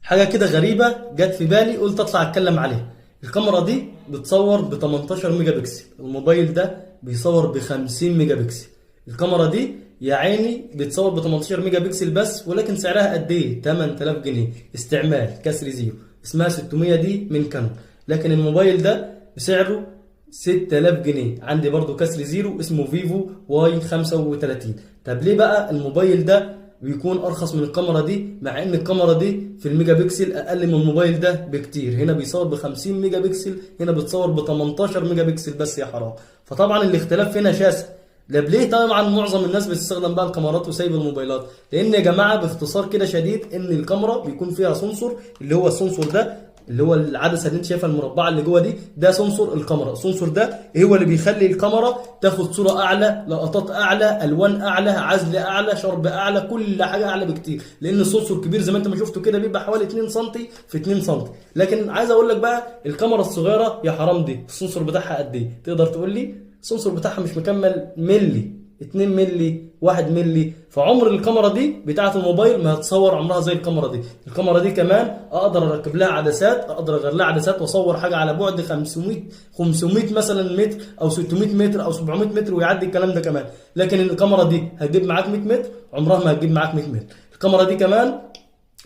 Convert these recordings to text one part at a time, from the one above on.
حاجه كده غريبه جت في بالي، قلت اطلع اتكلم عليها. الكاميرا دي بتصور ب 18 ميجا بكسل، الموبايل ده بيصور ب 50 ميجا بكسل. الكاميرا دي يا عيني بتصور ب 18 ميجا بكسل بس، ولكن سعرها قد ايه؟ 8000 جنيه استعمال كسر زيرو، اسمها 600 دي من كانون. لكن الموبايل ده بسعره 6000 جنيه، عندي برضو كسر زيرو اسمه فيفو واي 35. طب ليه بقى الموبايل ده بيكون ارخص من الكاميرا دي، مع ان الكاميرا دي في الميجا بكسل اقل من الموبايل ده بكتير؟ هنا بيصور ب 50 ميجا بكسل، هنا بتصور ب 18 ميجا بكسل بس، يا حرام. فطبعا الاختلاف هنا شاسع. ده ليه؟ طبعا معظم الناس بتستخدم بقى الكاميرات وسايب الموبايلات، لان يا جماعه باختصار كده شديد ان الكاميرا بيكون فيها سنسور، اللي هو السنسور ده اللي هو العدسه اللي انت شايفها المربعه اللي جوه دي، ده سنسور الكاميرا. السنسور ده هو اللي بيخلي الكاميرا تاخد صوره اعلى، لقطات اعلى، الوان اعلى، عزل اعلى، شرب اعلى، كل حاجه اعلى بكتير، لان السنسور كبير زي ما انت ما شفته كده، بيبقى حوالي 2 سم في 2 سم. لكن عايز اقول لك بقى الكاميرا الصغيره يا حرام دي السنسور بتاعها قد ايه؟ تقدر تقول لي؟ السنسور بتاعها مش مكمل ملي، 2 ملي، 1 ملي. فعمر الكاميرا دي بتاعه الموبايل ما هتصور عمرها زي الكاميرا دي. الكاميرا دي كمان اقدر اركب لها عدسات، اقدر اغير لها عدسات واصور حاجه على بعد 500 مثلا متر او 600 متر او 700 متر ويعدي الكلام ده كمان. لكن الكاميرا دي هتجيب معاك 100 متر، عمرها ما هتجيب معاك 100 متر. الكاميرا دي كمان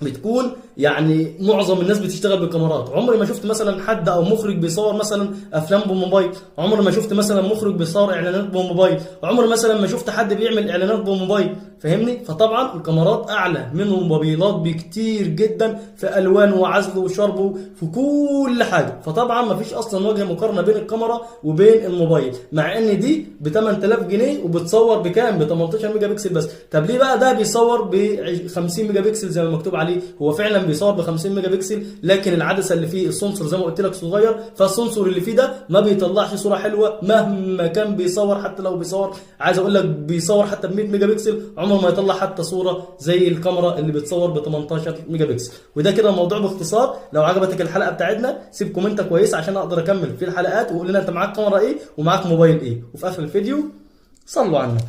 بتكون يعني معظم الناس بتشتغل بالكاميرات. عمري ما شفت مثلا حد او مخرج بيصور مثلا افلام بموبايل، عمري ما شفت مثلا مخرج بيصور اعلانات بموبايل، عمري مثلا ما شفت حد بيعمل اعلانات بموبايل، فاهمني؟ فطبعا الكاميرات اعلى من الموبايلات بكتير جدا في الوان وعزل وشرب في كل حاجه. فطبعا ما فيش اصلا وجه مقارنه بين الكاميرا وبين الموبايل، مع ان دي ب 8000 جنيه وبتصور بكام؟ ب 18 ميجا بكسل بس. طب ليه بقى ده بيصور ب 50 ميجا بكسل زي ما مكتوب عليه؟ هو فعلا بيصور ب 50 ميجا بكسل، لكن العدسه اللي فيه السنسور زي ما قلت لك صغير، فالسنسور اللي فيه ده ما بيطلعش صوره حلوه مهما كان بيصور. حتى لو بيصور، عايز اقول لك بيصور حتى ب 100 ميجا بكسل، عمره ما يطلع حتى صوره زي الكاميرا اللي بتصور ب 18 ميجا بكسل. وده كده الموضوع باختصار. لو عجبتك الحلقه بتاعتنا سيب كومنت كويس عشان اقدر اكمل في الحلقات، وقول لنا انت معاك كاميرا ايه ومعاك موبايل ايه. وفي اخر الفيديو صلوا على النبي.